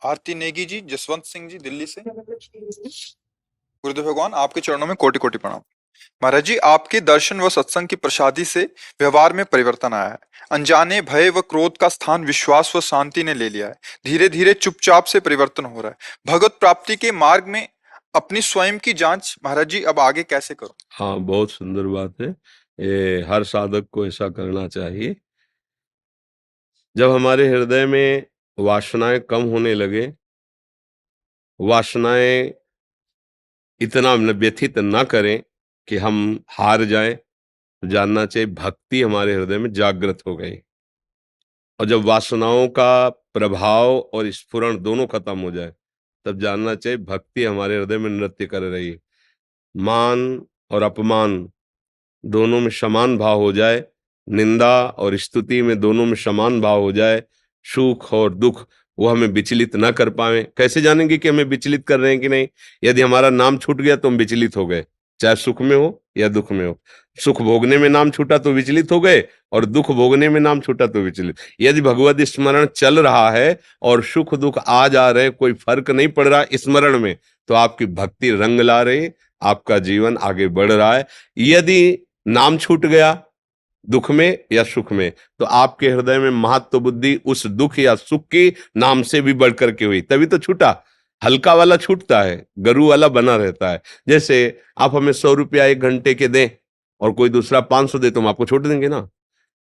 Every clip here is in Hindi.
भारती नेगी जी, जसवंत सिंह जी, दिल्ली से। गुरुदेव भगवान, आपके चरणों में कोटि कोटि प्रणाम। महाराज जी, आपके दर्शन व सत्संग की प्रसादी से व्यवहार में परिवर्तन आया है। अनजाने भय व क्रोध का स्थान विश्वास व शांति ने ले लिया है। धीरे धीरे चुपचाप से परिवर्तन हो रहा है। भगवत प्राप्ति के मार्ग में अपनी स्वयं की जांच महाराज जी अब आगे कैसे करूं? हाँ, बहुत सुंदर बात है। ये हर साधक को ऐसा करना चाहिए। जब हमारे हृदय में वासनाएं कम होने लगे, वासनाएं इतना व्यथित ना करें कि हम हार जाएं, तो जानना चाहिए भक्ति हमारे हृदय में जागृत हो गई। और जब वासनाओं का प्रभाव और स्फुरण दोनों खत्म हो जाए, तब जानना चाहिए भक्ति हमारे हृदय में नृत्य कर रही है। मान और अपमान दोनों में समान भाव हो जाए, निंदा और स्तुति में दोनों में समान भाव हो जाए, सुख और दुख वो हमें विचलित ना कर पाए। कैसे जानेंगे कि हमें विचलित कर रहे हैं कि नहीं? यदि हमारा नाम छूट गया तो हम विचलित हो गए, चाहे सुख में हो या दुख में हो। सुख भोगने में नाम छूटा तो विचलित हो गए, और दुख भोगने में नाम छूटा तो विचलित। यदि भगवत स्मरण चल रहा है और सुख दुख आ जा रहे, कोई फर्क नहीं पड़ रहा स्मरण में, तो आपकी भक्ति रंग ला रही, आपका जीवन आगे बढ़ रहा है। यदि नाम छूट गया दुख में या सुख में, तो आपके हृदय में महत्व बुद्धि उस दुख या सुख की नाम से भी बढ़कर के हुई, तभी तो छूटा। हल्का वाला छूटता है, गरु वाला बना रहता है। जैसे आप हमें 100 रुपया 1 घंटे के दें और कोई दूसरा 500 दे, तो हम आपको छोड़ देंगे ना।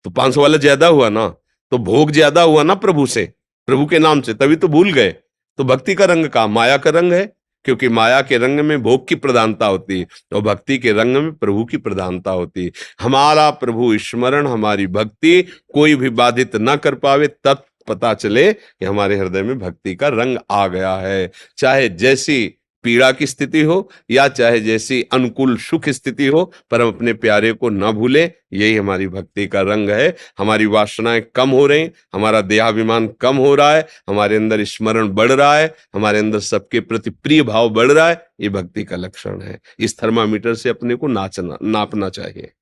तो 500 वाला ज्यादा हुआ ना, तो भोग ज्यादा हुआ ना प्रभु से, प्रभु के नाम से, तभी तो भूल गए। तो भक्ति का रंग का माया का रंग है, क्योंकि माया के रंग में भोग की प्रधानता होती है, तो भक्ति के रंग में प्रभु की प्रधानता होती है। हमारा प्रभु स्मरण, हमारी भक्ति कोई भी बाधित ना कर पावे, तब पता चले कि हमारे हृदय में भक्ति का रंग आ गया है। चाहे जैसी पीड़ा की स्थिति हो या चाहे जैसी अनुकूल सुख स्थिति हो, पर हम अपने प्यारे को ना भूलें, यही हमारी भक्ति का रंग है। हमारी वासनाएं कम हो रही, हमारा देहाभिमान कम हो रहा है, हमारे अंदर स्मरण बढ़ रहा है, हमारे अंदर सबके प्रति प्रिय भाव बढ़ रहा है, ये भक्ति का लक्षण है। इस थर्मामीटर से अपने को नापना चाहिए।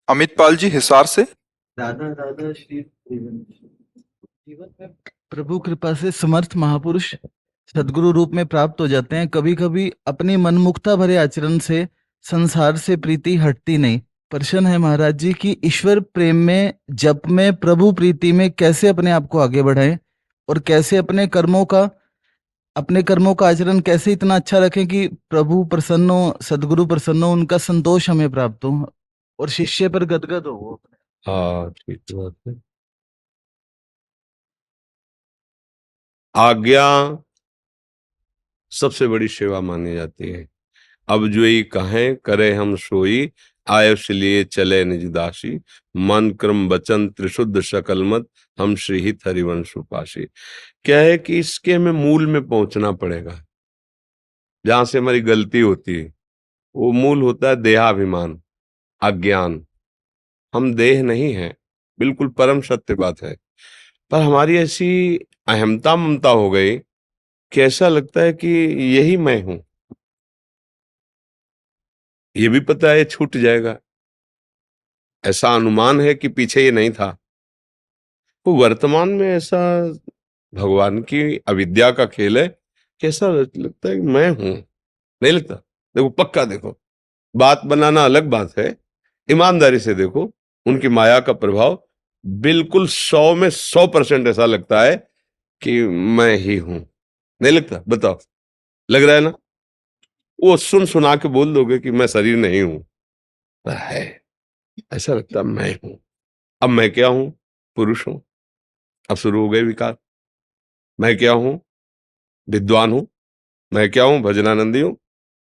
अमित पाल जी, हिसार से। राधा राधा श्री जीवन में प्रभु कृपा से समर्थ महापुरुष सदगुरु रूप में प्राप्त हो जाते हैं। कभी कभी अपनी मनमुखता भरे आचरण से संसार से प्रीति हटती नहीं। प्रश्न है महाराज जी कि ईश्वर प्रेम में, जप में, प्रभु प्रीति में कैसे अपने आप को आगे बढ़ाएं, और कैसे अपने कर्मों का आचरण कैसे इतना अच्छा रखें कि प्रभु प्रसन्न हो, सदगुरु प्रसन्न हो, उनका संतोष हमें प्राप्त हो और शिष्य पर गदगद हो वो। हाँ, ठीक बात है। आज्ञा सबसे बड़ी सेवा मानी जाती है। अब जोई कहें करे हम सोई, आयुष लिए चले निज दासी, मन क्रम वचन त्रिशुद्ध सकल मत, हम श्री हित हरिवंश उपासी। क्या है कि इसके हमें मूल में पहुंचना पड़ेगा। जहां से हमारी गलती होती है वो मूल होता है देहाभिमान, अज्ञान। हम देह नहीं हैं, बिल्कुल परम सत्य बात है, पर हमारी ऐसी अहमता ममता हो गई कि ऐसा लगता है कि यही मैं हूं। ये भी पता है छूट जाएगा, ऐसा अनुमान है कि पीछे ये नहीं था। तो वर्तमान में ऐसा भगवान की अविद्या का खेल है कि ऐसा लगता है कि मैं हूं। नहीं लगता? देखो पक्का देखो, बात बनाना अलग बात है, ईमानदारी से देखो उनकी माया का प्रभाव बिल्कुल 100 में 100% ऐसा लगता है कि मैं ही हूं। नहीं लगता? बताओ, लग रहा है ना? वो सुन सुना के बोल दोगे कि मैं शरीर नहीं हूं, पर है, ऐसा लगता है मैं हूं। अब मैं क्या हूं? पुरुष हूं। अब शुरू हो गए विकार। मैं क्या हूं? विद्वान हूं। मैं क्या हूं? भजनानंदी हूं।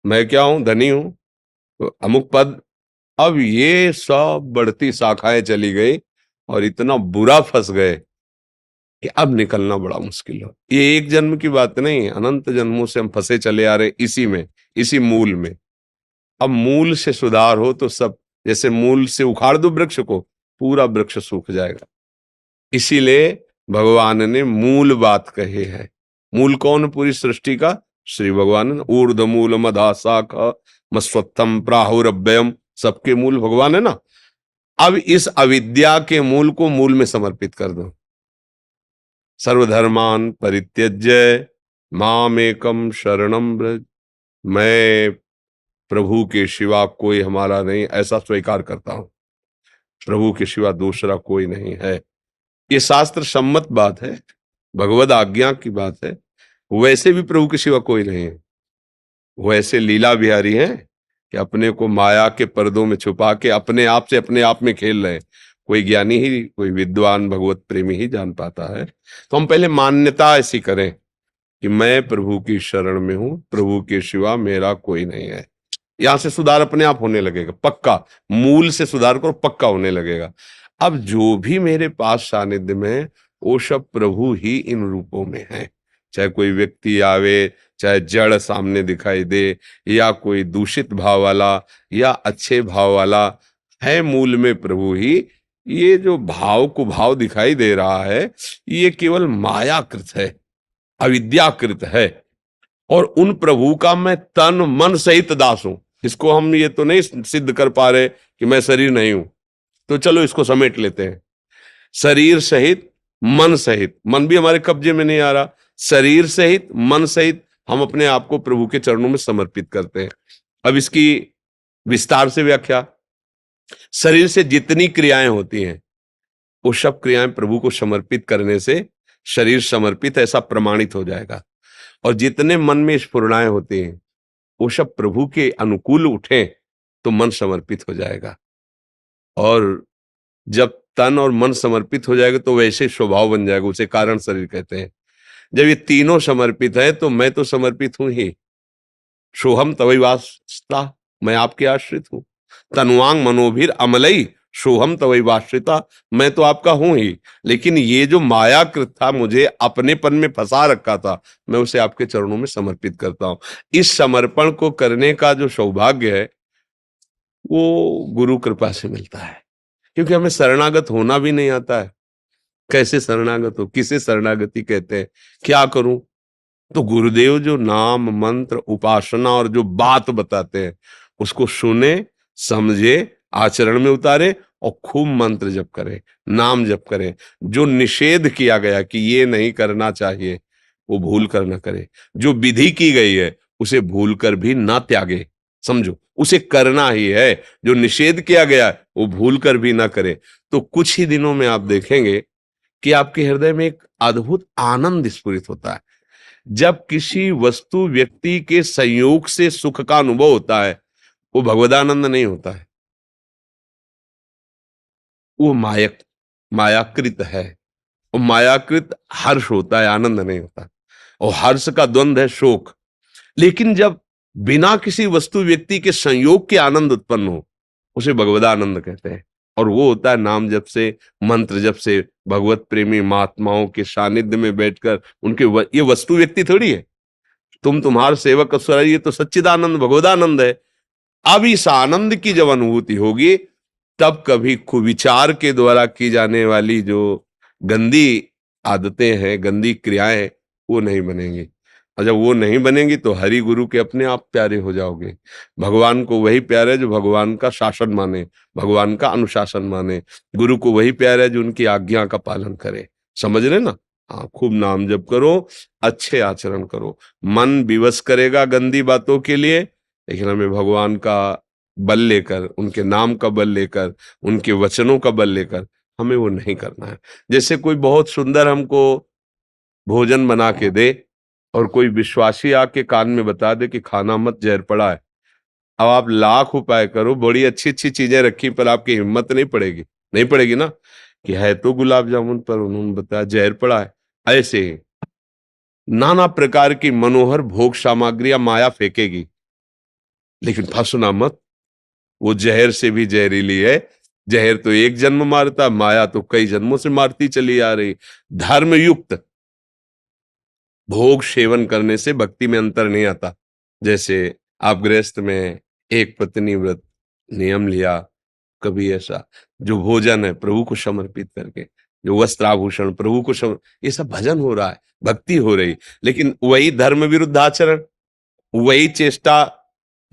मैं क्या हूं? धनी हूं, तो अमुक पद। अब ये सब बढ़ती शाखाएं चली गई और इतना बुरा फंस गए कि अब निकलना बड़ा मुश्किल हो। ये एक जन्म की बात नहीं, अनंत जन्मों से हम फंसे चले आ रहे इसी में, इसी मूल में। अब मूल से सुधार हो तो सब, जैसे मूल से उखाड़ दो वृक्ष को, पूरा वृक्ष सूख जाएगा। इसीलिए भगवान ने मूल बात कही है। मूल कौन पूरी सृष्टि का? श्री भगवान। ऊर्ध मूल मधा शाखा मस्वत्थम प्राहुरव्ययम, सबके मूल भगवान है ना। अब इस अविद्या के मूल को मूल में समर्पित कर दो, सर्वधर्मान परित्यज्य मामेकम शरणम व्रज। मैं प्रभु के सिवा कोई हमारा नहीं, ऐसा स्वीकार करता हूं। प्रभु के सिवा दूसरा कोई नहीं है। ये शास्त्र सम्मत बात है, भगवद आज्ञा की बात है। वैसे भी प्रभु के सिवा कोई नहीं है। वो ऐसे लीला बिहारी हैं कि अपने को माया के पर्दों में छुपा के अपने आप से अपने आप में खेल रहे हैं। कोई ज्ञानी ही, कोई विद्वान भगवत प्रेमी ही जान पाता है। तो हम पहले मान्यता ऐसी करें कि मैं प्रभु की शरण में हूं, प्रभु के सिवा मेरा कोई नहीं है। यहां से सुधार अपने आप होने लगेगा, पक्का। मूल से सुधार करो, पक्का होने लगेगा। अब जो भी मेरे पास सानिध्य में है, वो सब प्रभु ही इन रूपों में है। चाहे कोई व्यक्ति आवे, चाहे जड़ सामने दिखाई दे, या कोई दूषित भाव वाला या अच्छे भाव वाला, है मूल में प्रभु ही। ये जो भाव को भाव दिखाई दे रहा है, ये केवल मायाकृत है, अविद्याकृत है। और उन प्रभु का मैं तन मन सहित दास हूं। इसको हम ये तो नहीं सिद्ध कर पा रहे कि मैं शरीर नहीं हूं, तो चलो इसको समेट लेते हैं। शरीर सहित मन सहित, मन भी हमारे कब्जे में नहीं आ रहा, शरीर सहित मन सहित हम अपने आप को प्रभु के चरणों में समर्पित करते हैं। अब इसकी विस्तार से व्याख्या, शरीर से जितनी क्रियाएं होती हैं, वो सब क्रियाएं प्रभु को समर्पित करने से शरीर समर्पित ऐसा प्रमाणित हो जाएगा। और जितने मन में स्फुरणाएं होती हैं, वो सब प्रभु के अनुकूल उठे तो मन समर्पित हो जाएगा। और जब तन और मन समर्पित हो जाएगा तो वैसे स्वभाव बन जाएगा, उसे कारण शरीर कहते हैं। जब ये तीनों समर्पित है तो मैं तो समर्पित हूं ही। सोहम तवैवास्ता, मैं आपके आश्रित हूं। तनुवांग मनोभिर अमलई सोहम तवैवाश्रिता, मैं तो आपका हूं ही। लेकिन ये जो मायाकृत था, मुझे अपनेपन में फंसा रखा था, मैं उसे आपके चरणों में समर्पित करता हूं। इस समर्पण को करने का जो सौभाग्य है, वो गुरु कृपा से मिलता है। क्योंकि हमें शरणागत होना भी नहीं आता है। कैसे शरणागत हो, किसे शरणागति कहते हैं, क्या करूं? तो गुरुदेव जो नाम मंत्र उपासना और जो बात बताते हैं, उसको सुने, समझे, आचरण में उतारे और खूब मंत्र जप करें, नाम जप करें। जो निषेध किया गया कि ये नहीं करना चाहिए, वो भूल कर ना करे। जो विधि की गई है, उसे भूल कर भी ना त्यागे। समझो, उसे करना ही है। जो निषेध किया गया है, वो भूल कर भी ना करे। तो कुछ ही दिनों में आप देखेंगे कि आपके हृदय में एक अद्भुत आनंद स्फुरित होता है। जब किसी वस्तु व्यक्ति के संयोग से सुख का अनुभव होता है, वो भगवदानंद नहीं होता है, वो मायाकृत है। वो मायाकृत हर्ष होता है, आनंद नहीं होता। और हर्ष का द्वंद है शोक। लेकिन जब बिना किसी वस्तु व्यक्ति के संयोग के आनंद उत्पन्न हो, उसे भगवदानंद कहते हैं। और वो होता है नाम जप से, मंत्र जप से, भगवत प्रेमी महात्माओं के सानिध्य में बैठकर। उनके ये वस्तु व्यक्ति थोड़ी है, तुम्हार सेवक असुर, ये तो सच्चिदानंद भगवदानंद है। अब इस आनंद की जब अनुभूति होगी, तब कभी कुविचार के द्वारा की जाने वाली जो गंदी आदतें हैं, गंदी क्रियाएं हैं, वो नहीं बनेंगी। और जब वो नहीं बनेंगी तो हरि गुरु के अपने आप प्यारे हो जाओगे। भगवान को वही प्यार है जो भगवान का शासन माने, भगवान का अनुशासन माने। गुरु को वही प्यार है जो उनकी आज्ञा का पालन करे। समझ रहे ना? हाँ, खूब नाम जप करो, अच्छे आचरण करो। मन विवश करेगा गंदी बातों के लिए, लेकिन हमें भगवान का बल लेकर, उनके नाम का बल लेकर, उनके वचनों का बल लेकर हमें वो नहीं करना है। जैसे कोई बहुत सुंदर हमको भोजन बना के दे और कोई विश्वासी आके कान में बता दे कि खाना मत, जहर पड़ा है। अब आप लाख उपाय करो, बड़ी अच्छी अच्छी चीजें रखी, पर आपकी हिम्मत नहीं पड़ेगी। नहीं पड़ेगी ना, कि है तो गुलाब जामुन, पर उन्होंने बताया जहर पड़ा है। ऐसे ही नाना प्रकार की मनोहर भोग सामग्रियां माया फेंकेगी, लेकिन फंसना मत, वो जहर से भी जहरीली है। जहर तो एक जन्म मारता, माया तो कई जन्मों से मारती चली आ रही। धर्म युक्त भोग सेवन करने से भक्ति में अंतर नहीं आता। जैसे आप गृहस्थ में एक पत्नी व्रत नियम लिया, कभी ऐसा जो भोजन है प्रभु को समर्पित करके, जो वस्त्राभूषण प्रभु को ये सब भजन हो रहा है, भक्ति हो रही। लेकिन वही धर्म विरुद्ध आचरण, वही चेष्टा,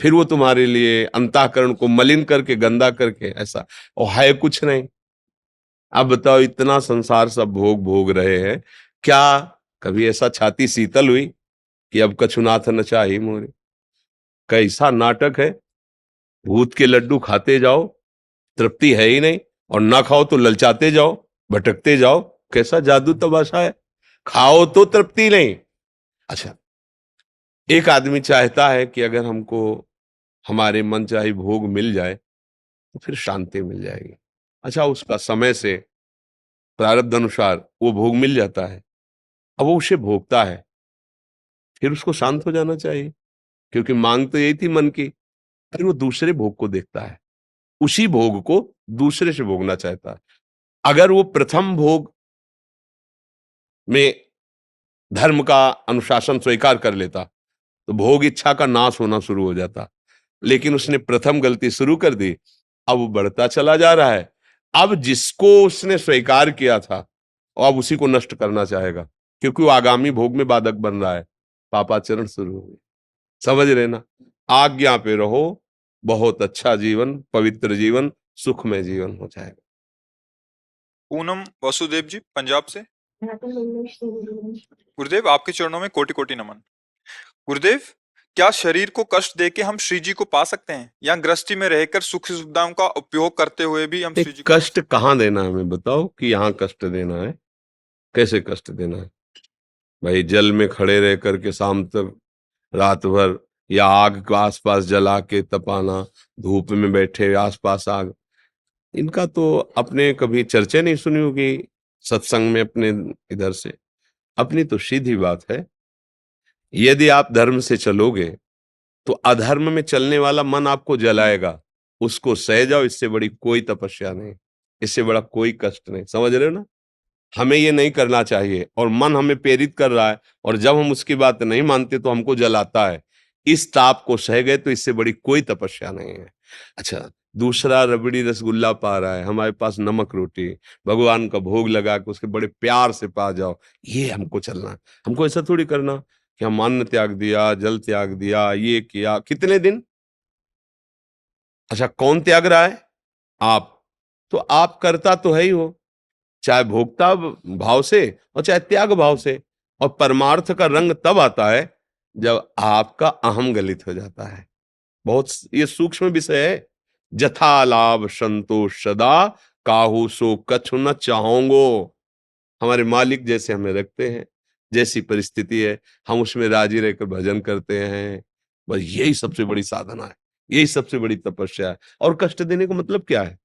फिर वो तुम्हारे लिए अंतःकरण को मलिन करके, गंदा करके, ऐसा और है कुछ नहीं। अब बताओ, इतना संसार सब भोग भोग रहे हैं, क्या कभी ऐसा छाती शीतल हुई कि अब कछुनाथ नचाही मोरे? कैसा नाटक है, भूत के लड्डू खाते जाओ, तृप्ति है ही नहीं, और ना खाओ तो ललचाते जाओ, भटकते जाओ। कैसा जादू तमाशा है, खाओ तो तृप्ति नहीं। अच्छा, एक आदमी चाहता है कि अगर हमको हमारे मन चाहे भोग मिल जाए तो फिर शांति मिल जाएगी। अच्छा, उसका समय से प्रारब्ध अनुसार वो भोग मिल जाता है, अब वो उसे भोगता है, फिर उसको शांत हो जाना चाहिए, क्योंकि मांग तो यही थी मन की। फिर वो दूसरे भोग को देखता है, उसी भोग को दूसरे से भोगना चाहता है। अगर वो प्रथम भोग में धर्म का अनुशासन स्वीकार कर लेता तो भोग इच्छा का नाश होना शुरू हो जाता, लेकिन उसने प्रथम गलती शुरू कर दी, अब वो बढ़ता चला जा रहा है। अब जिसको उसने स्वीकार किया था और अब उसी को नष्ट करना चाहेगा, क्योंकि वो आगामी भोग में बाधक बन रहा है, पापाचरण शुरू हो गया। समझ रहे ना? आज्ञा पे रहो, बहुत अच्छा जीवन, पवित्र जीवन, सुखमय जीवन हो जाएगा। पूनम वसुदेव जी पंजाब से। गुरुदेव आपके चरणों में कोटि कोटि नमन। गुरुदेव, क्या शरीर को कष्ट देके हम श्री जी को पा सकते हैं, या गृहस्थी में रहकर सुख सुविधाओं का उपयोग करते हुए भी हम श्री जी को? कष्ट कहाँ देना है हमें बताओ, कि यहाँ कष्ट देना है? कैसे कष्ट देना है भाई? जल में खड़े रह करके शाम तक, रात भर, या आग के आसपास जला के तपाना, धूप में बैठे आसपास आग, इनका तो अपने कभी चर्चा नहीं सुनी होगी सत्संग में अपने इधर से। अपनी तो सीधी बात है, यदि आप धर्म से चलोगे तो अधर्म में चलने वाला मन आपको जलाएगा, उसको सह जाओ, इससे बड़ी कोई तपस्या नहीं, इससे बड़ा कोई कष्ट नहीं। समझ रहे हो ना? हमें ये नहीं करना चाहिए, और मन हमें प्रेरित कर रहा है, और जब हम उसकी बात नहीं मानते तो हमको जलाता है। इस ताप को सह गए तो इससे बड़ी कोई तपस्या नहीं है। अच्छा, दूसरा रबड़ी रसगुल्ला पा रहा है, हमारे पास नमक रोटी, भगवान का भोग लगा के उसके बड़े प्यार से पा जाओ, ये हमको चलना है। हमको ऐसा थोड़ी करना कि हम अन्न त्याग दिया, जल त्याग दिया, ये किया। कितने दिन? अच्छा, कौन त्याग रहा है? आप। तो आप करता तो है ही हो, चाहे भोक्ता भाव से और चाहे त्याग भाव से। और परमार्थ का रंग तब आता है जब आपका अहम गलित हो जाता है। बहुत ये सूक्ष्म विषय है। जथा लाभ संतोष सदा, काहू सो कछु न चाहोंगो। हमारे मालिक जैसे हमें रखते हैं, जैसी परिस्थिति है हम उसमें राजी रहकर भजन करते हैं। बस यही सबसे बड़ी साधना है, यही सबसे बड़ी तपस्या है। और कष्ट देने का मतलब क्या है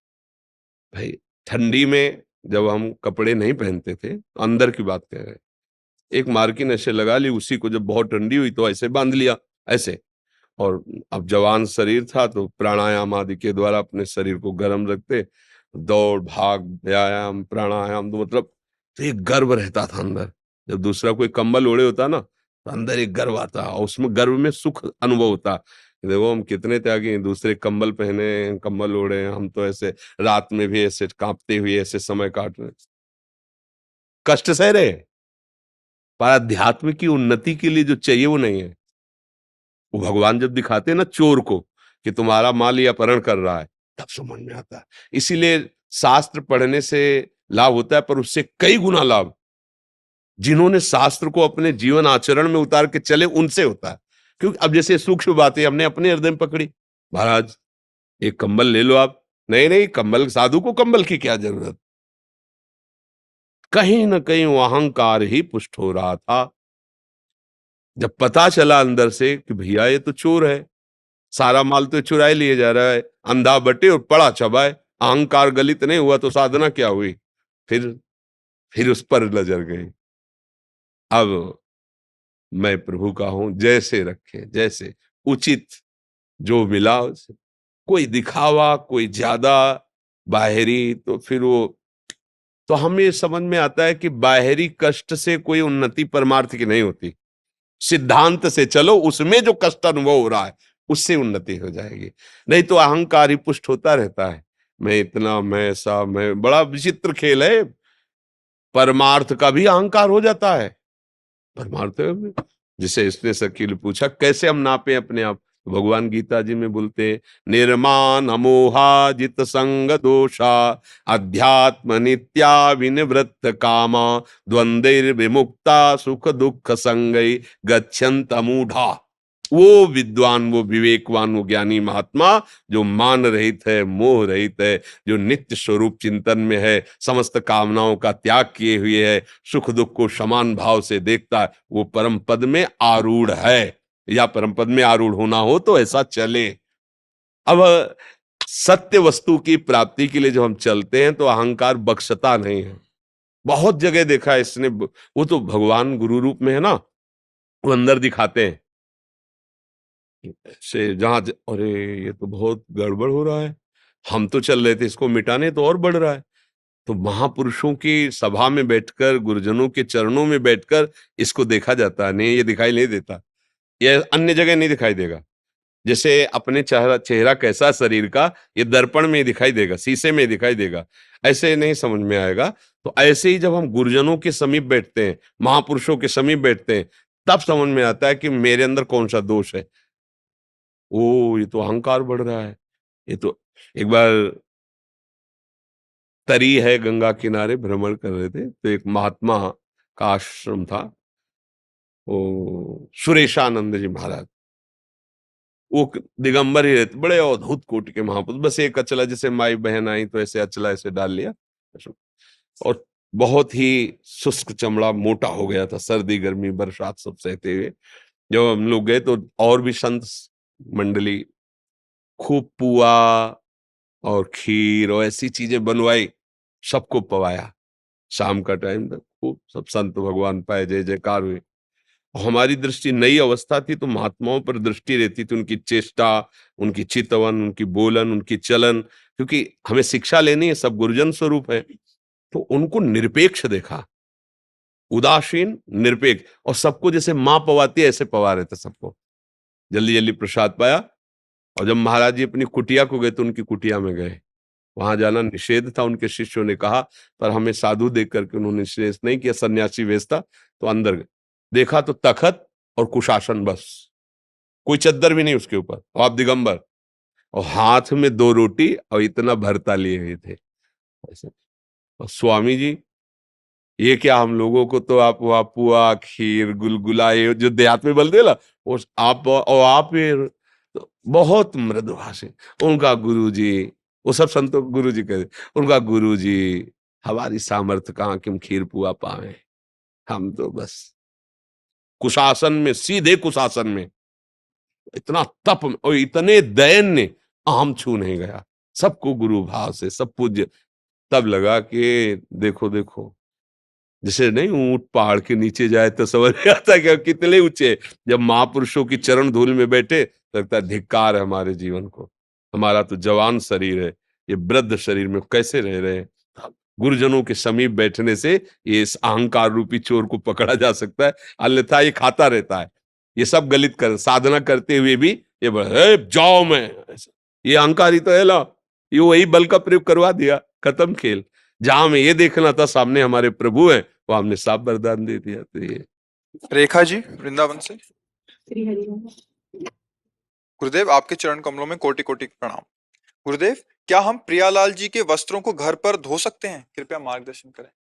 भाई? ठंडी में जब हम कपड़े नहीं पहनते थे, तो अंदर की बात कह रहे हैं, एक मार्किन ऐसे लगा ली, उसी को जब बहुत ठंडी हुई तो ऐसे बांध लिया, ऐसे। और अब जवान शरीर था तो प्राणायाम आदि के द्वारा अपने शरीर को गर्म रखते, दौड़ भाग व्यायाम प्राणायाम, तो मतलब तो एक गर्व रहता था अंदर। जब दूसरा कोई कंबल ओढ़े होता ना, तो अंदर एक गर्व आता, और उसमें गर्व में सुख अनुभव होता। देखो हम कितने त्यागी हैं, दूसरे कंबल पहने, कंबल ओढ़े, हम तो ऐसे रात में भी ऐसे कांपते हुए ऐसे समय काट रहे, कष्ट सह रहे, पर अध्यात्म की उन्नति के लिए जो चाहिए वो नहीं है। वो भगवान जब दिखाते हैं ना चोर को कि तुम्हारा माल ये अपहरण कर रहा है, तब समझ में आता है। इसीलिए शास्त्र पढ़ने से लाभ होता है, पर उससे कई गुना लाभ जिन्होंने शास्त्र को अपने जीवन आचरण में उतार के चले उनसे होता है। क्योंकि अब जैसे सूक्ष्म बातें हमने अपने हृदय में पकड़ी, महाराज एक कंबल ले लो आप, नहीं नहीं कंबल, साधु को कंबल की क्या जरूरत? कहीं ना कहीं वो अहंकार ही पुष्ट हो रहा था। जब पता चला अंदर से कि भैया ये तो चोर है, सारा माल तो चुराए लिए जा रहा है, अंधा बटे और पड़ा चबाए, अहंकार गलित नहीं हुआ तो साधना क्या हुई? फिर उस पर नजर गई। अब मैं प्रभु का हूं, जैसे रखे, जैसे उचित जो मिला उसे। कोई दिखावा, कोई ज्यादा बाहरी, तो फिर वो, तो हमें समझ में आता है कि बाहरी कष्ट से कोई उन्नति परमार्थ की नहीं होती। सिद्धांत से चलो, उसमें जो कष्ट अनुभव हो रहा है उससे उन्नति हो जाएगी। नहीं तो अहंकार ही पुष्ट होता रहता है, मैं इतना, मैं ऐसा, मैं। बड़ा विचित्र खेल है, परमार्थ का भी अहंकार हो जाता है। परमार्थ में जिसे इसने शकील पूछा कैसे हम नापे अपने आप, भगवान गीता जी में बोलते हैं, निर्माण अमोहा जित संग दोषा अध्यात्म नित्या विनिवृत्त कामा द्वंद्वैर विमुक्ता सुख दुख संगई गच्छन्त मूढ़ा। वो विद्वान, वो विवेकवान, वो ज्ञानी महात्मा जो मान रहित है, मोह रहित है, जो नित्य स्वरूप चिंतन में है, समस्त कामनाओं का त्याग किए हुए है, सुख दुख को समान भाव से देखता है, वो परम पद में आरूढ़ है। या परम पद में आरूढ़ होना हो तो ऐसा चले। अब सत्य वस्तु की प्राप्ति के लिए जब हम चलते हैं तो अहंकार बख्शता नहीं है। बहुत जगह देखा है इसने, वो तो भगवान गुरु रूप में है ना, वो अंदर दिखाते हैं से जहां अरे ये तो बहुत गड़बड़ हो रहा है, हम तो चल रहे थे इसको मिटाने, तो और बढ़ रहा है। तो महापुरुषों की सभा में बैठकर, गुरुजनों के चरणों में बैठकर इसको देखा जाता है। नहीं, ये दिखाई नहीं देता, ये अन्य जगह नहीं दिखाई देगा। जैसे अपने चेहरा कैसा शरीर का, ये दर्पण में दिखाई देगा, शीशे में दिखाई देगा, ऐसे नहीं समझ में आएगा। तो ऐसे ही जब हम गुरुजनों के समीप बैठते हैं, महापुरुषों के समीप बैठते हैं, तब समझ में आता है कि मेरे अंदर कौन सा दोष है। ओ, ये तो अहंकार बढ़ रहा है। ये तो एक बार तरी है गंगा किनारे भ्रमण कर रहे थे, तो एक महात्मा का आश्रम था, वो सुरेशानंद जी महाराज, वो दिगंबर ही रहते, बड़े अद्भुत कोटि के महापुरुष। बस एक अचला, जैसे माई बहन आई तो ऐसे अचला ऐसे डाल लिया, और बहुत ही शुष्क चमड़ा, मोटा हो गया था, सर्दी गर्मी बरसात सब सहते हुए। जब हम लोग गए तो और भी संत मंडली, खूब पुआ और खीर और ऐसी चीजें बनवाई, सबको पवाया। शाम का टाइम था, खूब सब संत भगवान पाए, जय जयकार हुए। हमारी दृष्टि, नई अवस्था थी तो महात्माओं पर दृष्टि रहती थी, उनकी चेष्टा, उनकी चितवन, उनकी बोलन, उनकी चलन, क्योंकि हमें शिक्षा लेनी है, सब गुरुजन स्वरूप है। तो उनको निरपेक्ष देखा, उदासीन निरपेक्ष, और सबको जैसे मां पवाती है ऐसे पवा रहे थे सबको। जल्दी जल्दी प्रसाद पाया, और जब महाराज जी अपनी कुटिया को गए तो उनकी कुटिया में गए। वहां जाना निषेध था, उनके शिष्यों ने कहा, पर हमें साधु देख करके उन्होंने निषेध नहीं किया, सन्यासी वेश था। तो अंदर गए, देखा तो तखत और कुशासन, बस कोई चद्दर भी नहीं उसके ऊपर, और आप दिगंबर, और हाथ में 2 रोटी और इतना भरता लिए हुए थे ऐसे। और स्वामी जी, ये क्या, हम लोगों को तो आप वहाँ पुआ खीर गुलगुला, ये जो देहात में बोलते ना, उस आप और आप ये, तो बहुत मृदुभाषी। उनका गुरु जी, वो सब संतों को गुरु जी कहते, उनका गुरु जी, हमारी सामर्थ्य कहाँ कि हम खीर पुआ पावे, हम तो बस कुशासन में, सीधे कुशासन में, इतना तप और इतने दैन्य, आम छू नहीं गया, सबको गुरु भाव से, सब पूज्य। तब लगा कि देखो देखो, जैसे नहीं ऊंट पहाड़ के नीचे जाए तो समझ में आता है कि कितने ऊंचे। जब महापुरुषों की चरण धूल में बैठे लगता है धिक्कार है हमारे जीवन को, हमारा तो जवान शरीर है, ये वृद्ध शरीर में कैसे रह रहे हैं। गुरुजनों के समीप बैठने से ये इस अहंकार रूपी चोर को पकड़ा जा सकता है, अन्यथा ये खाता रहता है। ये सब गलित कर, साधना करते हुए भी ये जाओ मैं, ये अहंकार ही तो है ना, ये वही बल का प्रयोग करवा दिया, खत्म खेल। जहां में ये देखना था सामने हमारे प्रभु हैं, वो हमने साफ वरदान दे दिया। तो ये रेखा जी वृंदावन से। गुरुदेव, आपके चरण कमलों में कोटि कोटि प्रणाम। गुरुदेव, क्या हम प्रियालाल जी के वस्त्रों को घर पर धो सकते हैं? कृपया मार्गदर्शन करें।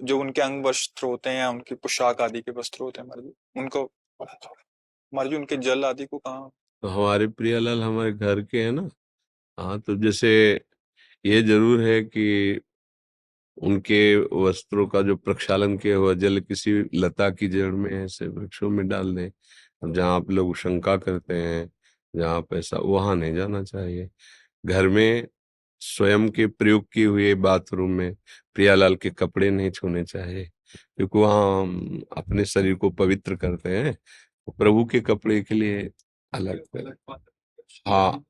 जो उनके अंग वस्त्र होते हैं, उनकी पोशाक आदि के वस्त्र होते हैं महाराज जी, उनको महाराज जी, उनके जल आदि को कहाँ? तो हमारे प्रियालाल हमारे घर के हैं ना। हाँ, तो जैसे ये जरूर है कि उनके वस्त्रों का जो प्रक्षालन किया हुआ जल किसी लता की जड़ में, ऐसे वृक्षों में डाल दें। अब जहाँ आप लोग शंका करते हैं, जहाँ पैसा, वहां नहीं जाना चाहिए। घर में स्वयं के प्रयोग किए हुए बाथरूम में प्रियालाल के कपड़े नहीं छूने चाहिए, क्योंकि वहाँ हम अपने शरीर को पवित्र करते हैं। प्रभु के कपड़े के लिए अलग। हाँ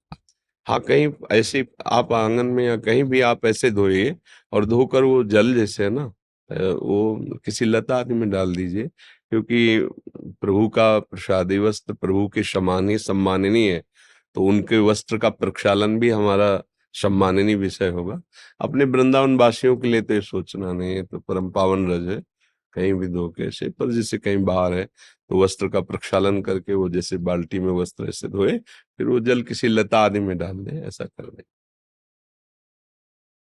हाँ, कहीं ऐसे आप आंगन में या कहीं भी आप ऐसे धोइए, और धोकर वो जल जैसे है ना, वो किसी लता आदि में डाल दीजिए, क्योंकि प्रभु का प्रसादी वस्त्र प्रभु के समान ही सम्माननीय है। तो उनके वस्त्र का प्रक्षालन भी हमारा सम्माननीय विषय होगा। अपने वृंदावन वासियों के लिए तो ये सोचना नहीं है, तो परम पावन रज है। कहीं भी धो के ऐसे, पर जैसे कहीं बाहर है तो वस्त्र का प्रक्षालन करके वो जैसे बाल्टी में वस्त्र ऐसे धोए, फिर वो जल किसी लता आदि में डाल दे, ऐसा कर दे।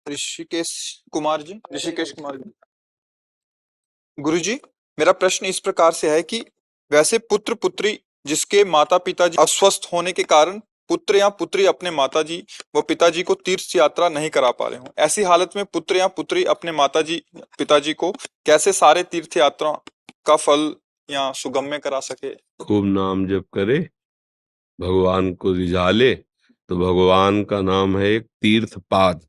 ऋषिकेश कुमार जी, ऋषिकेश कुमार जी। गुरुजी, मेरा प्रश्न इस प्रकार से है कि वैसे पुत्र पुत्री जिसके माता पिताजी अस्वस्थ होने के कारण पुत्र या पुत्री अपने माताजी व पिताजी को तीर्थ यात्रा नहीं करा पा रहे हो, ऐसी हालत में पुत्र या पुत्री अपने माताजी पिताजी को कैसे सारे तीर्थ यात्रा का फल या सुगम्य करा सके? खूब नाम जप करे, भगवान को रिझा ले, तो भगवान का नाम है एक तीर्थ पाद,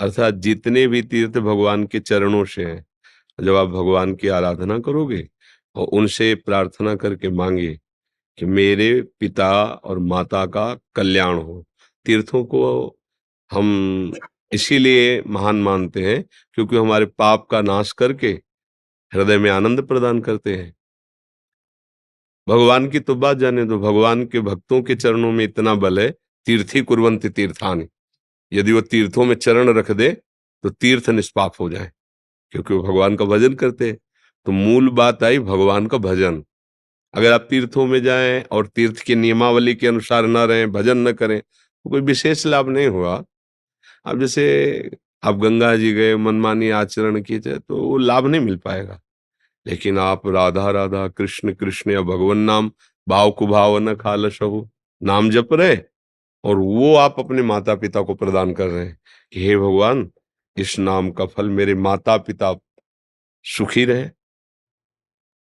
अर्थात जितने भी तीर्थ भगवान के चरणों से हैं, जब आप भगवान की आराधना करोगे और उनसे प्रार्थना करके मांगे कि मेरे पिता और माता का कल्याण हो। तीर्थों को हम इसीलिए महान मानते हैं क्योंकि हमारे पाप का नाश करके हृदय में आनंद प्रदान करते हैं। भगवान की तो बात जाने दो, भगवान के भक्तों के चरणों में इतना बल है, तीर्थी कुर्वन्ति तीर्थानि, यदि वो तीर्थों में चरण रख दे तो तीर्थ निष्पाप हो जाए, क्योंकि वो भगवान का भजन करते हैं। तो मूल बात आई भगवान का भजन। अगर आप तीर्थों में जाएं और तीर्थ की नियमावली के अनुसार न रहें, भजन न करें, तो कोई विशेष लाभ नहीं हुआ। अब जैसे आप गंगा जी गए, मनमानी आचरण किए, तो वो लाभ नहीं मिल पाएगा। लेकिन आप राधा राधा, कृष्ण कृष्ण या भगवान नाम, भाव कुभाव न खालसहु, नाम जप रहे और वो आप अपने माता पिता को प्रदान कर रहे हैं कि हे भगवान, इस नाम का फल मेरे माता पिता सुखी रहे,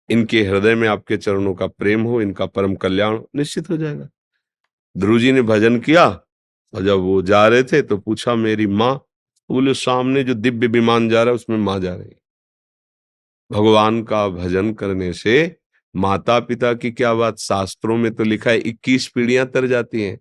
इनके हृदय में आपके चरणों का प्रेम हो, इनका परम कल्याण निश्चित हो जाएगा। ध्रुव जी ने भजन किया और जब वो जा रहे थे तो पूछा मेरी माँ, बोले सामने जो दिव्य विमान जा रहा है उसमें माँ जा रही। भगवान का भजन करने से माता पिता की क्या बात, शास्त्रों में तो लिखा है 21 पीढ़ियां तर जाती हैं।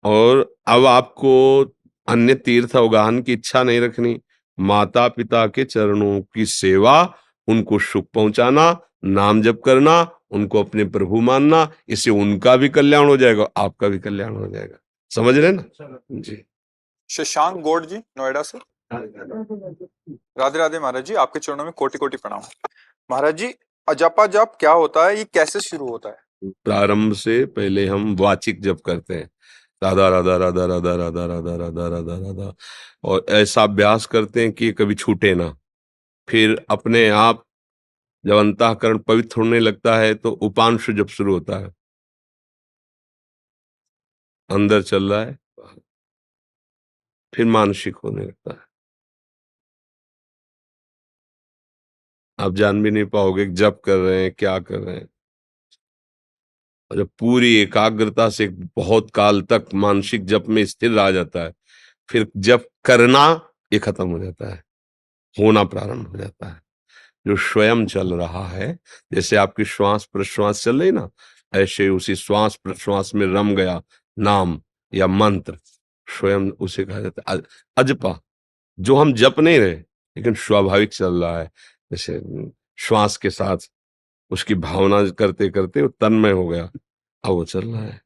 और अब आपको अन्य तीर्थ अवगाहन की इच्छा नहीं रखनी, माता पिता के चरणों की सेवा, उनको सुख पहुंचाना, नाम जप करना, उनको अपने प्रभु मानना, इससे उनका भी कल्याण हो जाएगा, आपका भी कल्याण हो जाएगा। समझ रहे ना जी। शशांक गौड़ जी, नोएडा से। राधे राधे महाराज जी, आपके चरणों में कोटि कोटि प्रणाम। महाराज जी, अजपा जप क्या होता है, ये कैसे शुरू होता है? प्रारंभ से पहले हम वाचिक जप करते हैं, राधा राधा राधा राधा राधा राधा राधा राधा राधा, और ऐसा अभ्यास करते हैं कि ये कभी छूटे ना। फिर अपने आप जब अंतःकरण पवित्र होने लगता है तो उपांशु जप शुरू होता है, अंदर चल रहा है, फिर मानसिक होने लगता है। आप जान भी नहीं पाओगे जप कर रहे हैं क्या कर रहे हैं। और जब पूरी एकाग्रता से बहुत काल तक मानसिक जप में स्थिर रह जाता है, फिर जप करना ये खत्म हो जाता है, होना प्रारंभ हो जाता है। जो स्वयं चल रहा है, जैसे आपकी श्वास प्रश्वास चल रही ना, ऐसे उसी श्वास प्रश्वास में रम गया नाम या मंत्र, स्वयं उसे कहा जाता है अजपा। जो हम जप नहीं रहे लेकिन स्वाभाविक चल रहा है, जैसे श्वास के साथ उसकी भावना करते करते वो तन्मय हो गया, अब वो चल रहा है।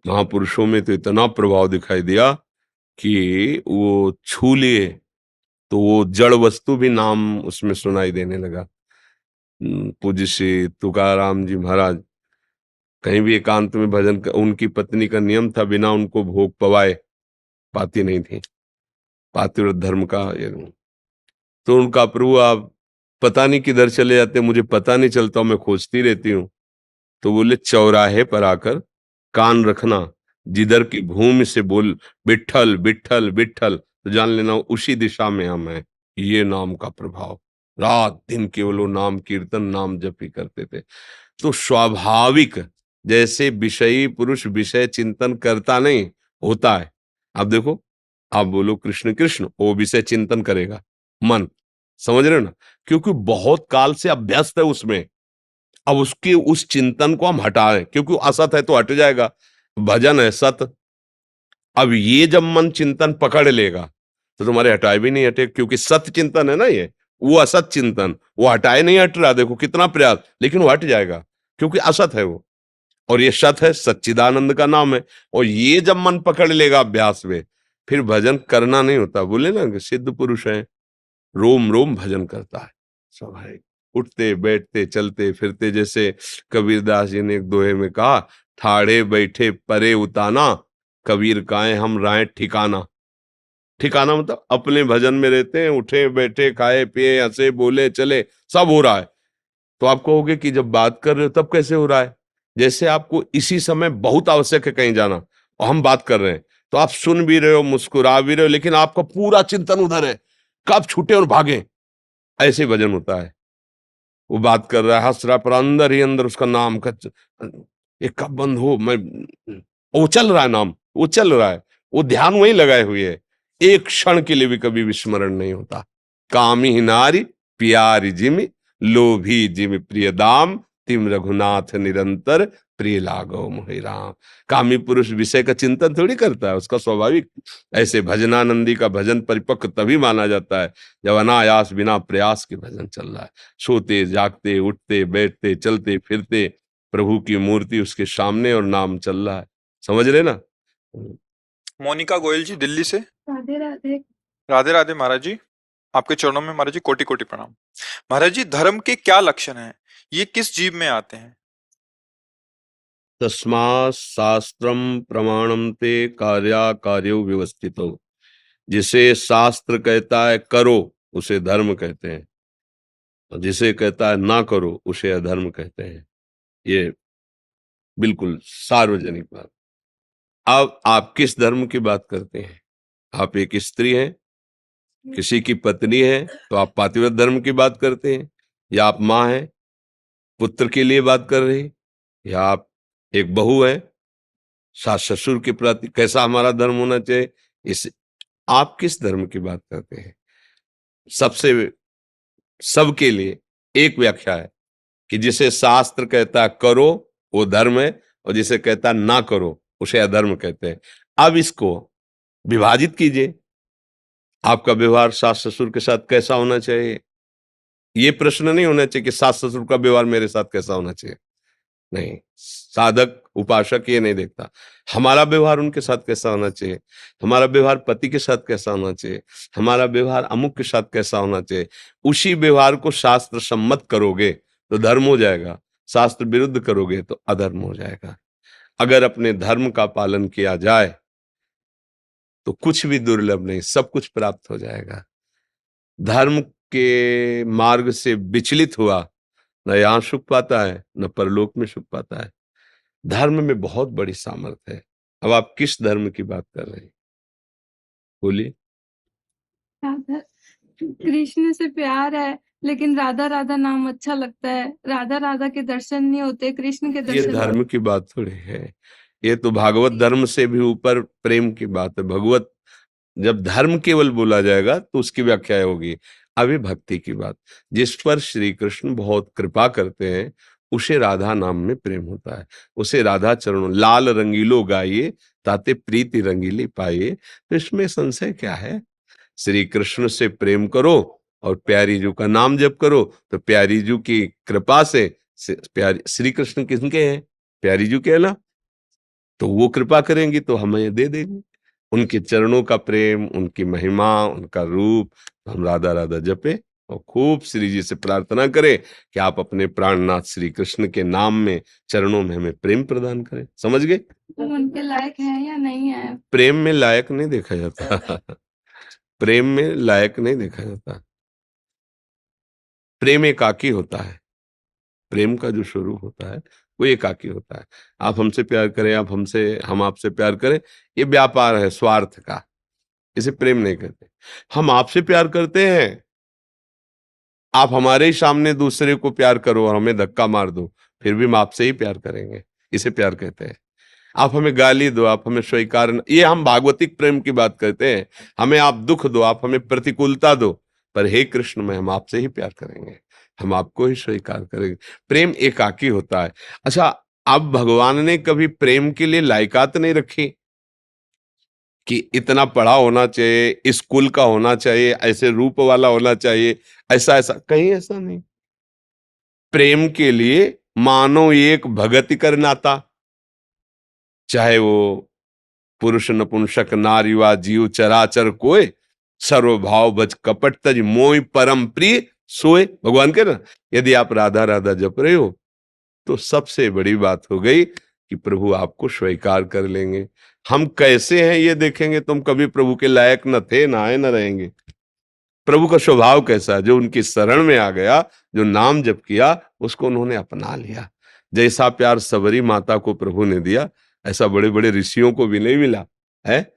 महापुरुषों में तो इतना प्रभाव दिखाई दिया कि वो छू लिए तो वो जड़ वस्तु भी नाम उसमें सुनाई देने लगा। पूज्य श्री तुकाराम जी महाराज कहीं भी एकांत में भजन उनकी पत्नी का नियम था बिना उनको भोग पवाए पाती नहीं थी, पातिव्रत धर्म का। तो उनका प्रभु आप पता नहीं किधर चले जाते, मुझे पता नहीं चलता, मैं खोजती रहती हूँ। तो बोले चौराहे पर आकर कान रखना, जिधर की भूमि से बोल विठ्ठल विठ्ठल विठ्ठल, तो जान लेना उसी दिशा में हम हैं। ये नाम का प्रभाव, रात दिन केवल वो नाम कीर्तन नाम जप ही करते थे। तो स्वाभाविक, जैसे विषयी पुरुष विषय चिंतन करता नहीं होता है। अब देखो, आप बोलो कृष्ण कृष्ण, वो विषय चिंतन करेगा मन, समझ रहे हो ना, क्योंकि बहुत काल से अभ्यस्त है उसमें। अब उसके उस चिंतन को हम हटाएं, क्योंकि असत है तो हट जाएगा, भजन है सत। अब ये जब मन चिंतन पकड़ लेगा तो तुम्हारे हटाए भी नहीं हटे, क्योंकि सत चिंतन है ना ये, वो असत चिंतन, वो हटाए नहीं हट रहा, देखो कितना प्रयास, लेकिन वो हट जाएगा क्योंकि असत है वो, और ये सत है, सच्चिदानंद का नाम है। और ये जब मन पकड़ लेगा अभ्यास में, फिर भजन करना नहीं होता। बोले ना कि सिद्ध पुरुष है, रोम रोम भजन करता है, स्वाभाविक। उठते बैठते चलते फिरते, जैसे कबीरदास जी ने एक दोहे में कहा, ठाड़े बैठे परे उताना, कबीर काए हम राय ठिकाना। ठिकाना मतलब अपने भजन में रहते हैं, उठे बैठे खाए पिए हंसे बोले चले सब हो रहा है। तो आप कहोगे कि जब बात कर रहे हो तब कैसे हो रहा है? जैसे आपको इसी समय बहुत आवश्यक है कहीं जाना और हम बात कर रहे हैं, तो आप सुन भी रहे हो, मुस्कुरा भी रहे हो, लेकिन आपका पूरा चिंतन उधर है, कब छूटे और भागे। ऐसे भजन होता है। वो बात कर रहा है, हंस रहा, पर अंदर ही अंदर उसका नाम का एक कब बंद हो, मैं वो चल रहा है, नाम वो चल रहा है, वो ध्यान वहीं लगाए हुए है, एक क्षण के लिए भी कभी विस्मरण नहीं होता। कामी नारी प्यारी जिमि, लोभी जिमि प्रिय दाम, तिम रघुनाथ निरंतर प्रिय लागो मोहि राम। कामी पुरुष विषय का चिंतन थोड़ी करता है, उसका स्वाभाविक। ऐसे भजनानंदी का भजन परिपक्व तभी माना जाता है जब अनायास बिना प्रयास के भजन चल रहा है। सोते जागते उठते बैठते चलते फिरते प्रभु की मूर्ति उसके सामने और नाम चल रहा है। समझ रहे ना? मोनिका गोयल जी दिल्ली से। राधे राधे। राधे राधे महाराज जी, आपके चरणों में महाराज जी कोटि कोटि प्रणाम। महाराज जी, धर्म के क्या लक्षण हैं? ये किस जीव में आते हैं? तस्मात् शास्त्रम प्रमाणम ते कार्या कार्यो व्यवस्थितो। जिसे शास्त्र कहता है करो उसे धर्म कहते हैं, और जिसे कहता है ना करो उसे अधर्म कहते हैं। ये बिल्कुल सार्वजनिक बात। अब आप किस धर्म की बात करते हैं? आप एक स्त्री हैं, किसी की पत्नी है, तो आप पातिव्रत धर्म की बात करते हैं, या आप माँ हैं, पुत्र के लिए बात कर रही, या आप एक बहू है, सास ससुर के प्रति कैसा हमारा धर्म होना चाहिए, इस आप किस धर्म की बात करते हैं? सबसे सबके लिए एक व्याख्या है कि जिसे शास्त्र कहता है करो वो धर्म है, और जिसे कहता है ना करो उसे अधर्म कहते हैं। अब इसको विभाजित कीजिए, आपका व्यवहार सास ससुर के साथ कैसा होना चाहिए? ये प्रश्न नहीं होना चाहिए कि सास ससुर का व्यवहार मेरे साथ कैसा होना चाहिए। नहीं, साधक उपासक ये नहीं देखता हमारा व्यवहार उनके साथ कैसा होना चाहिए, हमारा व्यवहार पति के साथ कैसा होना चाहिए, हमारा व्यवहार अमुक के साथ कैसा होना चाहिए। उसी व्यवहार को शास्त्र सम्मत करोगे तो धर्म हो जाएगा, शास्त्र विरुद्ध करोगे तो अधर्म हो जाएगा। अगर अपने धर्म का पालन किया जाए तो कुछ भी दुर्लभ नहीं, सब कुछ प्राप्त हो जाएगा। धर्म के मार्ग से विचलित हुआ न यहाँ सुख पाता है न परलोक में सुख पाता है। धर्म में बहुत बड़ी सामर्थ्य है। अब आप किस धर्म की बात कर रहे हैं? बोलिए। राधा कृष्ण से प्यार है, लेकिन राधा राधा नाम अच्छा लगता है। राधा राधा के दर्शन नहीं होते, कृष्ण के ये दर्शन होते। धर्म की बात थोड़ी है, ये तो भागवत धर्म से भी ऊपर प्रेम की बात है। भगवत जब धर्म केवल बोला जाएगा तो उसकी व्याख्या होगी। अभी भक्ति की बात, जिस पर श्री कृष्ण बहुत कृपा करते हैं उसे राधा नाम में प्रेम होता है, उसे राधा चरणों लाल रंगीलो गाइए ताते प्रीति रंगीली पाइए। तो इसमें संशय क्या है? श्री कृष्ण से प्रेम करो और प्यारी जू का नाम जप करो, तो प्यारी जू की कृपा से प्यारी श्री कृष्ण किसके हैं? प्यारी जू के है ना, तो वो कृपा करेंगी तो हमें दे देंगे। उनके चरणों का प्रेम, उनकी महिमा, उनका रूप, हम राधा राधा जपे और खूब श्री जी से प्रार्थना करें कि आप अपने प्राणनाथ श्री कृष्ण के नाम में चरणों में हमें प्रेम प्रदान करें। समझ गए? तुम उनके लायक हैं या नहीं है? प्रेम में लायक नहीं देखा जाता प्रेम में लायक नहीं देखा जाता। प्रेम एकाकी होता है। प्रेम का जो स्वरूप होता है वो एकाकी होता है। आप हमसे प्यार करें, हम आपसे प्यार करें, ये व्यापार है स्वार्थ का, इसे प्रेम नहीं कहते। हम आपसे प्यार करते हैं, आप हमारे ही सामने दूसरे को प्यार करो और हमें धक्का मार दो, फिर भी हम आपसे ही प्यार करेंगे, इसे प्यार कहते हैं। आप हमें गाली दो, आप हमें स्वीकार, ये हम भागवतिक प्रेम की बात करते हैं। हमें आप दुख दो, आप हमें प्रतिकूलता दो, पर हे कृष्ण में हम आपसे ही प्यार करेंगे, हम आपको ही स्वीकार करेंगे। प्रेम एकाकी होता है। अच्छा, अब भगवान ने कभी प्रेम के लिए लायकात नहीं रखी कि इतना पढ़ा होना चाहिए, स्कूल का होना चाहिए, ऐसे रूप वाला होना चाहिए, ऐसा ऐसा, कहीं ऐसा नहीं। प्रेम के लिए मानो एक भगति कर नाता, चाहे वो पुरुष नपुंसक नारी वा जीव चराचर कोय, सर्वभाव बज कपट तज मोय परम प्रिय सोए। भगवान कह रहे ना, यदि आप राधा राधा जप रहे हो तो सबसे बड़ी बात हो गई कि प्रभु आपको स्वीकार कर लेंगे। हम कैसे हैं ये देखेंगे, तुम कभी प्रभु के लायक न थे, ना आए, न रहेंगे। प्रभु का स्वभाव कैसा है, जो उनकी शरण में आ गया, जो नाम जप किया, उसको उन्होंने अपना लिया। जैसा प्यार सबरी माता को प्रभु ने दिया, ऐसा बड़े बड़े ऋषियों को भी नहीं मिला है।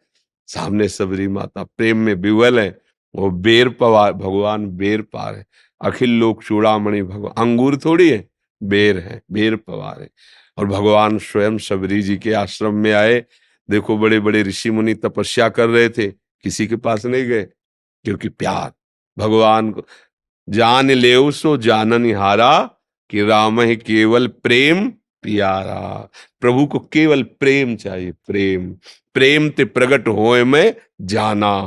सामने सबरी माता प्रेम में विवल है, वो बेर पवार, भगवान बेर पार है। अखिल लोक चूड़ामणि भगवान, अंगूर थोड़ी है, बेर है, बेर पवार है। और भगवान स्वयं सबरी जी के आश्रम में आए। देखो बड़े बड़े ऋषि मुनि तपस्या कर रहे थे, किसी के पास नहीं गए, क्योंकि प्यार भगवान को जान लेव सो जानन हारा, कि राम ही केवल प्रेम प्यारा। प्रभु को केवल प्रेम चाहिए, प्रेम। प्रेम ते प्रगट होए में जाना,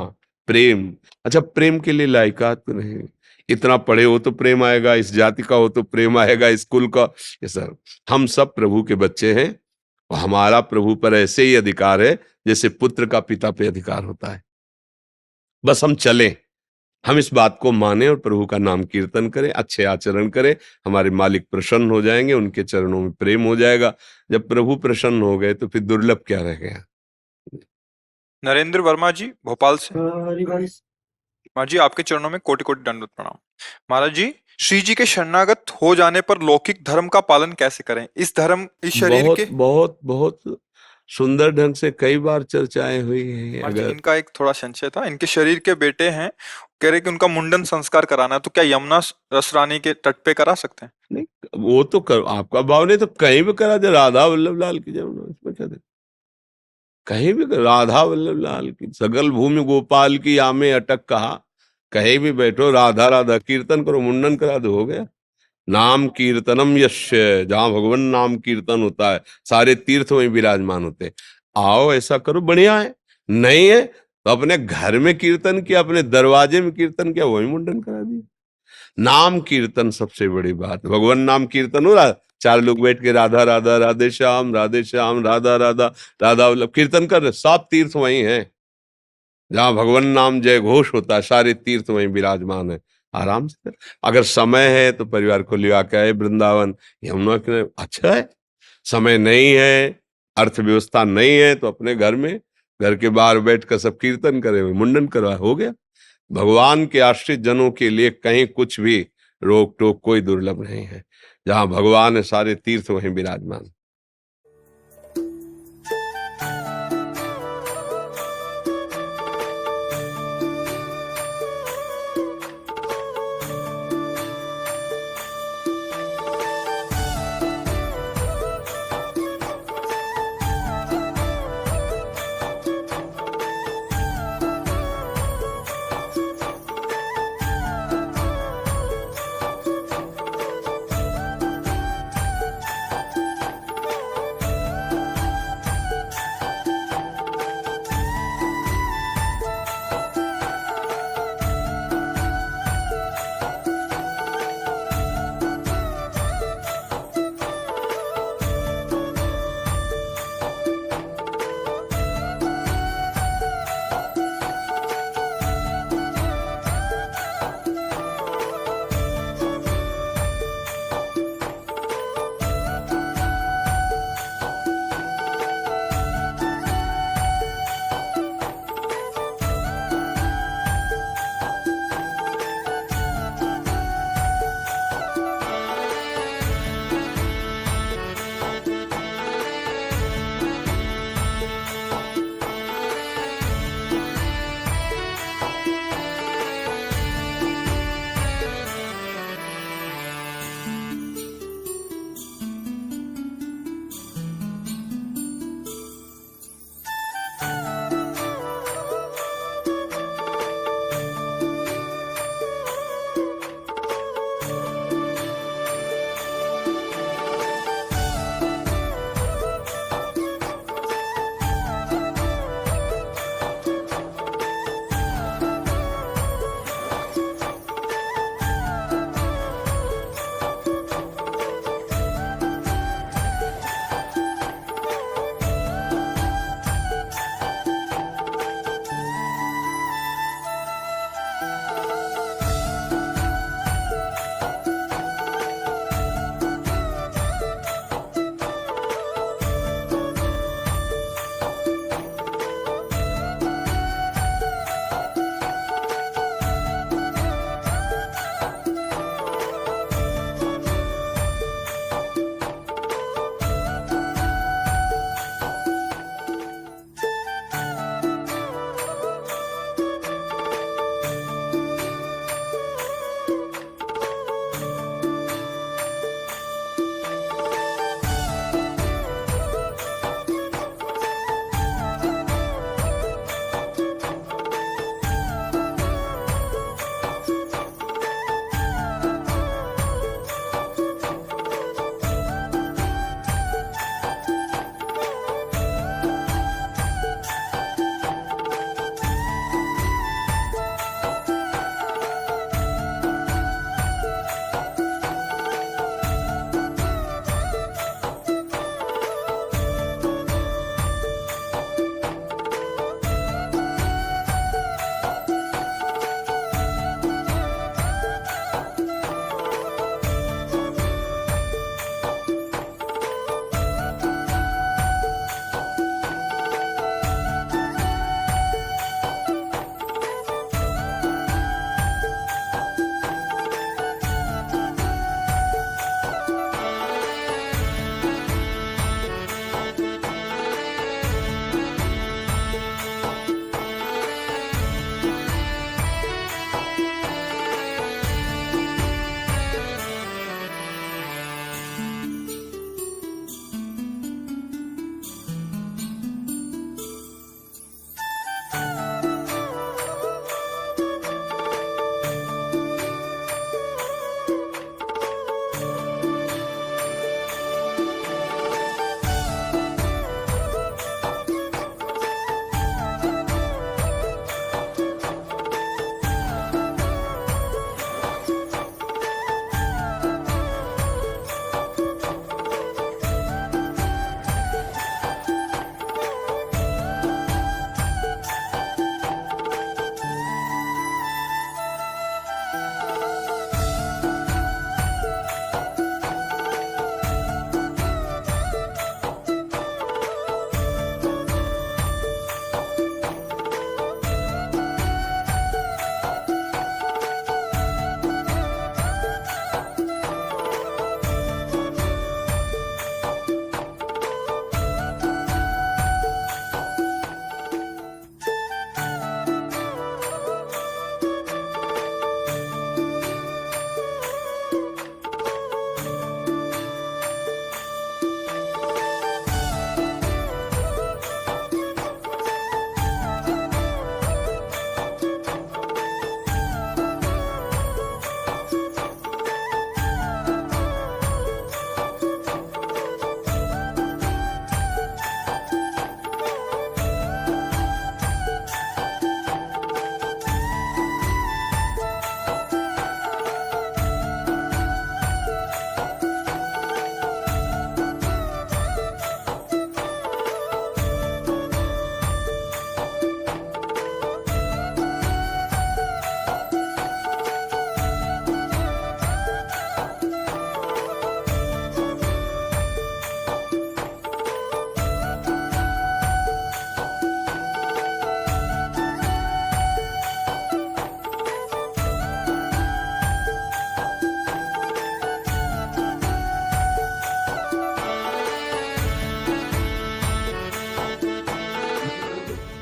प्रेम। अच्छा, प्रेम के लिए लायकात नहीं, इतना पढ़े हो तो प्रेम आएगा, इस जाति का हो तो प्रेम आएगा, स्कूल का, ये सब। हम सब प्रभु के बच्चे हैं और हमारा प्रभु पर ऐसे ही अधिकार है जैसे पुत्र का पिता पे अधिकार होता है। बस हम चलें, हम इस बात को माने और प्रभु का नाम कीर्तन करें, अच्छे आचरण करें, हमारे मालिक प्रसन्न हो जाएंगे, उनके चरणों में प्रेम हो जाएगा। जब प्रभु प्रसन्न हो गए तो फिर दुर्लभ क्या रह गया। नरेंद्र वर्मा जी भोपाल से। महाराज जी आपके चरणों में कोटि कोटि दंडवत प्रणाम। महाराज जी, श्री जी के शरणागत हो जाने पर लौकिक धर्म का पालन कैसे करें? इस शरीर बहुत के बहुत बहुत सुंदर ढंग से कई बार चर्चाएं हुई हैं। महाराज जी, अगर इनका एक थोड़ा संशय था, इनके शरीर के बेटे हैं, कह रहे कि उनका मुंडन संस्कार कराना है, तो क्या यमुना रसरानी के तट पे करा सकते हैं? नहीं, वो तो आपका भाव नहीं तो कहीं भी करा दे, राधा वल्लभ लाल की जब, इसमें क्या दे, कहीं भी राधा वल्लभ लाल की, सगल भूमि गोपाल की आमे अटक कहा, कहीं भी बैठो राधा राधा कीर्तन करो, मुंडन करा दो, हो गया। नाम कीर्तनम यश्य, जहां भगवान नाम कीर्तन होता है सारे तीर्थ वहीं विराजमान होते हैं। आओ ऐसा करो, बढ़िया है। नहीं है तो अपने घर में कीर्तन किया, अपने दरवाजे में कीर्तन किया, वही मुंडन करा दिया। नाम कीर्तन सबसे बड़ी बात, भगवान नाम कीर्तन हो रहा, चार लोग बैठ के राधा राधा राधे श्याम राधा राधा राधा वल्लभ कीर्तन कर रहे, सब तीर्थ वहीं है। जहां भगवान नाम जय घोष होता है, सारे तीर्थ वहीं विराजमान है। आराम से, अगर समय है तो परिवार को लिया के आए वृंदावन, यमुना के, अच्छा है। समय नहीं है, अर्थव्यवस्था नहीं है, तो अपने घर में, घर के बाहर बैठकर सब कीर्तन करे, मुंडन करवा, हो गया। भगवान के आश्रित जनों के लिए कहीं कुछ भी रोक टोक कोई दुर्लभ नहीं है। जहां भगवान है सारे तीर्थ वहीं विराजमान।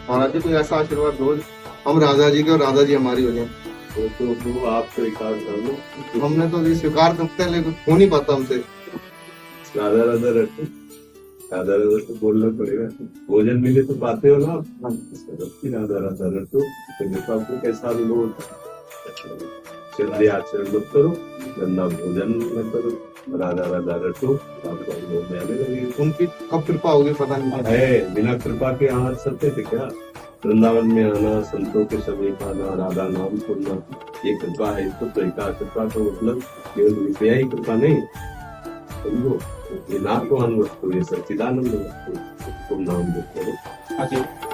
महाराज जी कोई ऐसा आशीर्वाद दो हम राधा जी के और राधा जी हमारी हो जाए। तो आप स्वीकार कर लो। हमने तो ये स्वीकार करते हैं लेकिन हो नहीं पाता हमसे। राधा राधा रटो, राधा राधा तो बोलना पड़ेगा। भोजन मिले तो पाते हो ना आप। राधा राधा रटो तो देखो आपको कैसा अनुभव होता है। चलिए आचरण मत करो, गंदा भोजन मत करो, राधा राधा रटो, आपको अनुभव में आने लगेगा। उनकी कब कृपा होगी पता नहीं है, बिना कृपा के यहाँ सकते थे क्या? वृंदावन में आना, संतों के समीप आना, राधा नाम सुनना, ये कृपा है। इसको तो कृपा का मतलब केवल विषय ही कृपा नहीं, समझो ये नाम को वस्तु, ये सच्चिदानंद वस्तु, तुम नाम देखते हो।